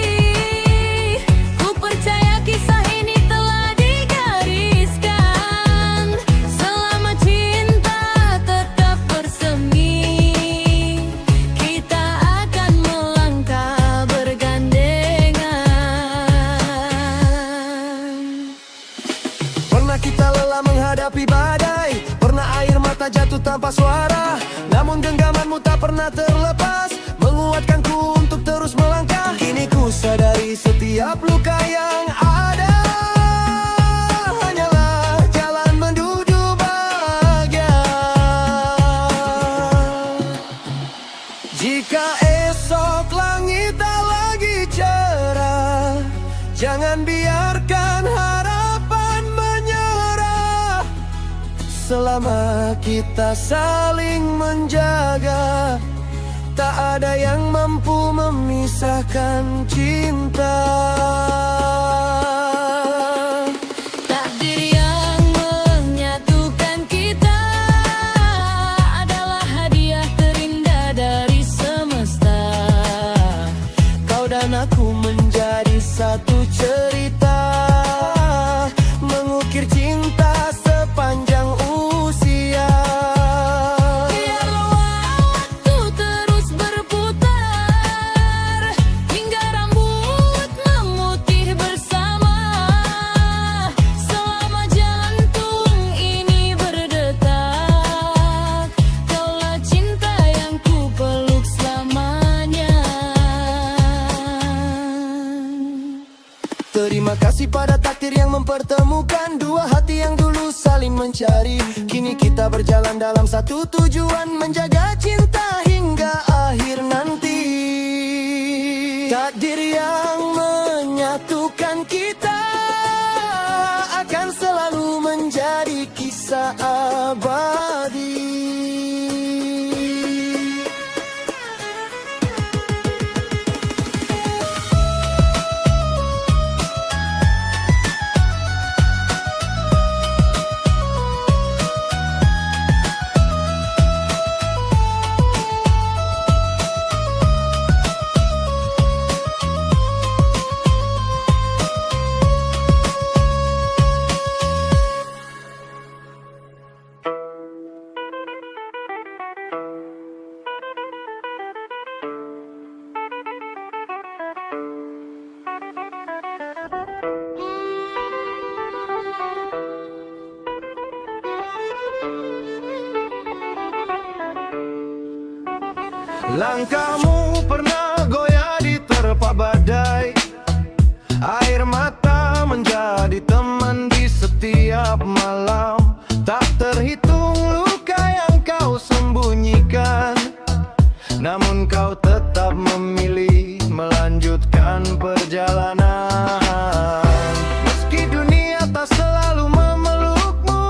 ku percaya kisah ini telah digariskan. Selama cinta tetap bersemi, kita akan melangkah bergandengan.
Pernah kita lelah menghadapi badai, pernah air mata jatuh tanpa suara, namun genggamanmu tak pernah terlepas, menguatkanku untuk terus melangkah. dari setiap luka yang ada. Hanyalah jalan menuju bahagia. Jika esok langit tak lagi cerah, jangan biarkan harapan menyerah. Selama kita saling menjaga, tak ada yang mampu memisahkan cinta.
Takdir yang menyatukan kita adalah hadiah terindah dari semesta.
Kau dan aku menjadi satu cerita, mengukir cinta sepanjang usia.
Biarlah waktu terus berputar hingga rambut memutih bersama. Selama jantung ini berdetak, kaulah cinta yang ku peluk selamanya.
Terima kasih pada takdir yang mempertemukan dua hati yang dulu saling mencari. Kini kita berjalan dalam satu tujuan, menjaga cinta hingga akhir nanti. Takdir yang menyatukan kita akan selalu menjadi kisah abadi. Langkahmu pernah goyah di terpa badai. Air mata menjadi teman di setiap malam. Tak terhitung luka yang kau sembunyikan, namun kau tetap memilih melanjutkan perjalanan. Meski dunia tak selalu memelukmu,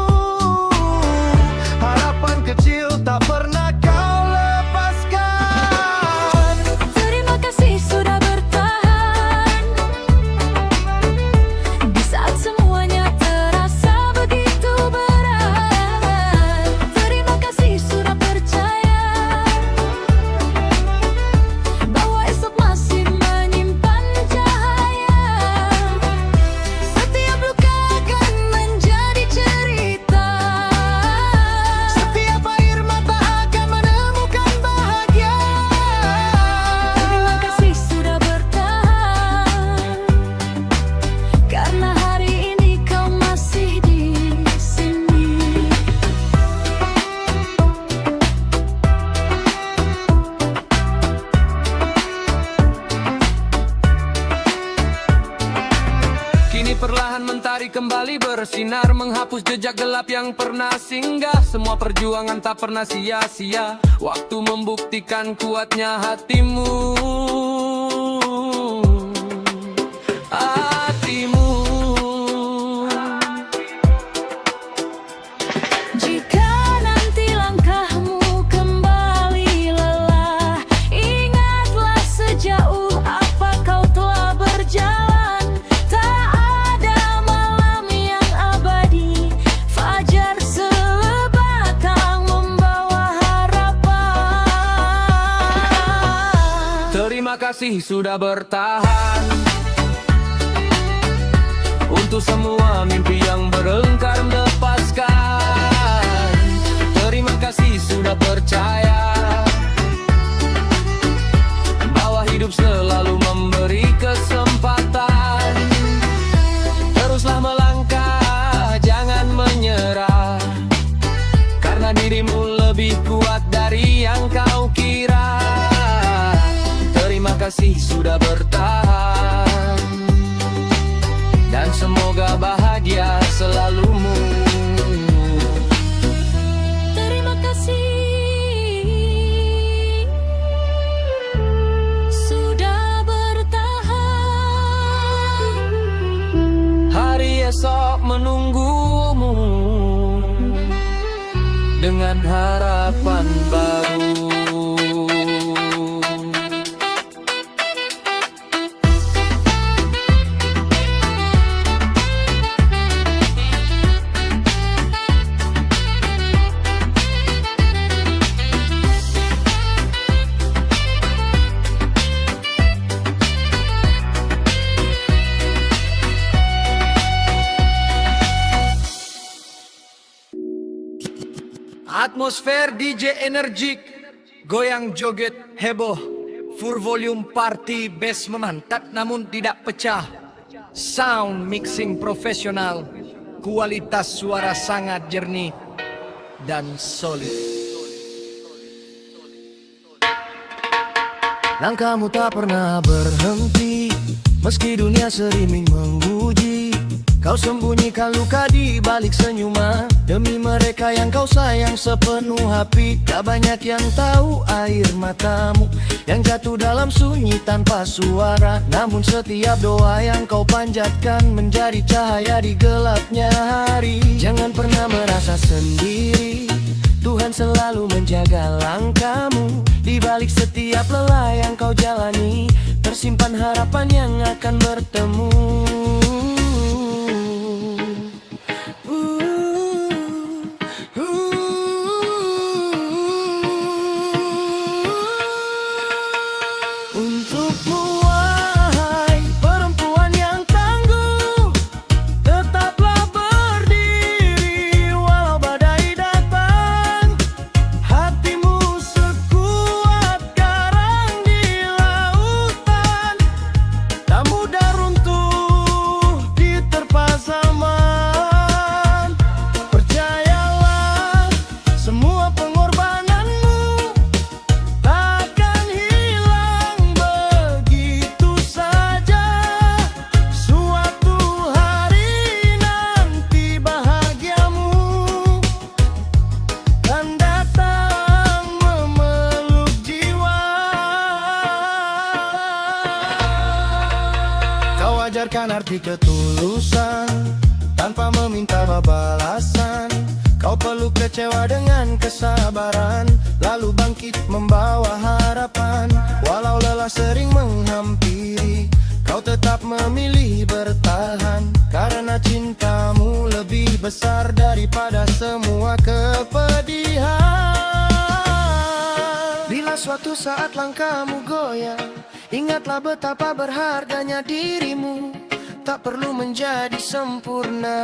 harapan kecil tak pernah kau lepaskan.
Terima kasih sudah bertahan di saat semuanya terasa begitu berat. Terima kasih sudah percaya bahwa esok masih menyimpan cahaya. Setiap luka akan menjadi cerita,
Setiap air mata akan menemukan bahagia.
terima kasih sudah bertahan, karena hari ini kau masih di sini.
Kini perlahan mentari kembali bersinar, menghapus jejak gelap yang pernah singgah. Semua perjuangan tak pernah sia-sia, waktu membuktikan kuatnya hatimu. Hatimu.
Jika nanti langkahmu kembali lelah, ingatlah sejauh apa kau telah berjalan. Tak ada malam yang abadi, fajar sebatang membawa harapan.
Terima kasih sudah bertahan untuk semua mimpi yang berengkar melepaskan. Terima kasih sudah percaya bahwa hidup selalu memberi kesempatan. Teruslah melangkah, jangan menyerah, karena dirimu lebih kuat dari yang kau kira. Terima kasih sudah bertahan. esok menunggumu dengan harapan baru.
Atmosfer DJ energik, goyang joget heboh, full volume party, bass memantap namun tidak pecah. Sound mixing profesional, kualitas suara sangat jernih dan solid. Langkahmu tak pernah berhenti, meski dunia sering menguji. Kau sembunyikan luka di balik senyuman, demi mereka yang kau sayang sepenuh hati. Tak banyak yang tahu air matamu yang jatuh dalam sunyi tanpa suara. Namun setiap doa yang kau panjatkan menjadi cahaya di gelapnya hari. Jangan pernah merasa sendiri, Tuhan selalu menjaga langkahmu. Di balik setiap lelah yang kau jalani, tersimpan harapan yang akan bertemu. Untukmu wahai perempuan yang tangguh, tetaplah berdiri walau badai datang. Hatimu sekuat karang di lautan, tak mudah runtuh diterpa zaman. Percayalah, semua pengorbananmu takkan hilang begitu saja. Suatu hari nanti bahagiamu akan datang memeluk jiwa. Kau ajarkan arti ketulusan tanpa meminta balasan. Kau peluk kecewa dengan kesabaran, lalu bangkit membawa harapan. Walau lelah sering menghampiri, kau tetap memilih bertahan. Karena cintamu lebih besar daripada semua kepedihan. Bila suatu saat langkahmu goyang, ingatlah betapa berharganya dirimu. Tak perlu menjadi sempurna,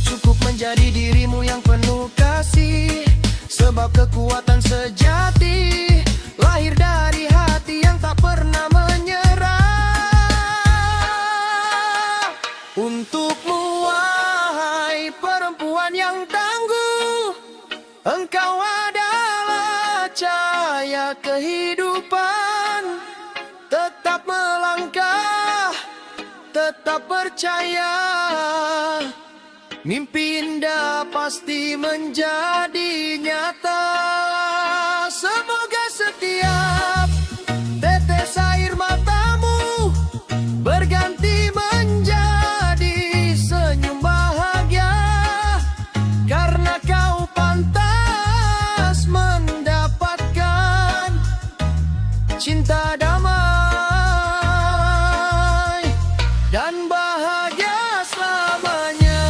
cukup menjadi dirimu yang penuh kasih. Sebab kekuatan sejati lahir dari hati yang tak pernah menyerah. Untukmu wahai perempuan yang tangguh, engkau adalah cahaya kehidupan. Tetap melangkah, tetap percaya, mimpi indah pasti menjadi nyata. Semoga setiap tetes air matamu berganti menjadi senyum bahagia. Karena kau pantas mendapatkan cinta damai dan bahagia selamanya.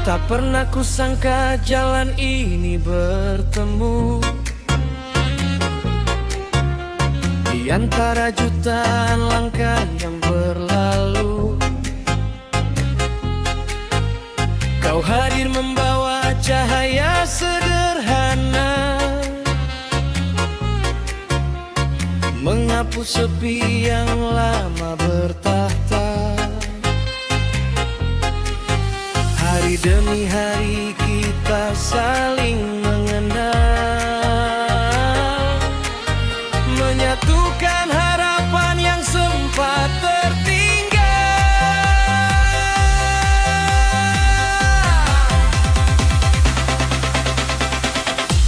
Tak pernah kusangka jalan ini bertemu di antara jutaan langkah yang berlalu. Kau hadir membawa cahaya sederhana, menghapus sepi yang lama bertahta. Hari demi hari kita saling mengenal, menyatukan harapan yang sempat tertinggal.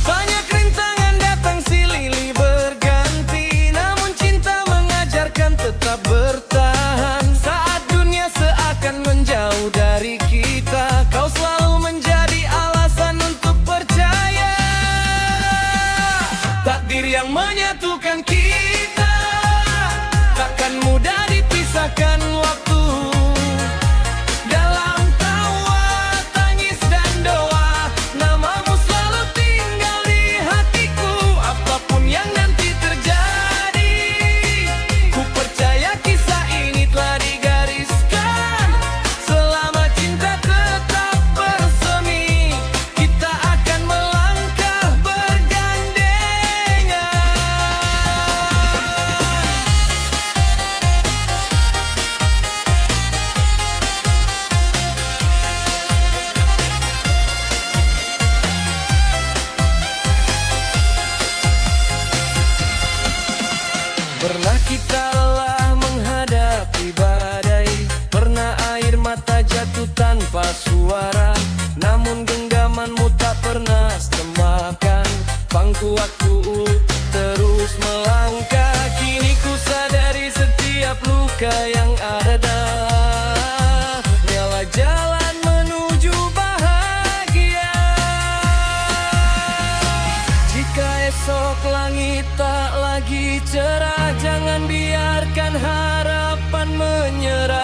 Banyak rintangan datang silih berganti, namun cinta mengajarkan tetap bertahan. Saat dunia seakan menjauh dari kita, kau selalu menjadi alasan untuk percaya. Takdir yang menyatukan kita takkan mudah dipisahkan waktu. Dalam tawa, tangis dan doa, namamu selalu tinggal di hatiku. Apapun yang nanti terjadi, ku percaya kisah ini telah digariskan. Selama cinta tetap bersemi, kita akan melangkah bergandengan. Pernah kita lelah menghadapi badai, pernah air mata jatuh tanpa suara, namun genggamanmu tak pernah semakan. Pangkuatku terus melangkah, kini ku sadari setiap luka yang ada ialah jalan menuju bahagia. Jika esok langit tak lagi cerah, jangan biarkan harapan menyerah.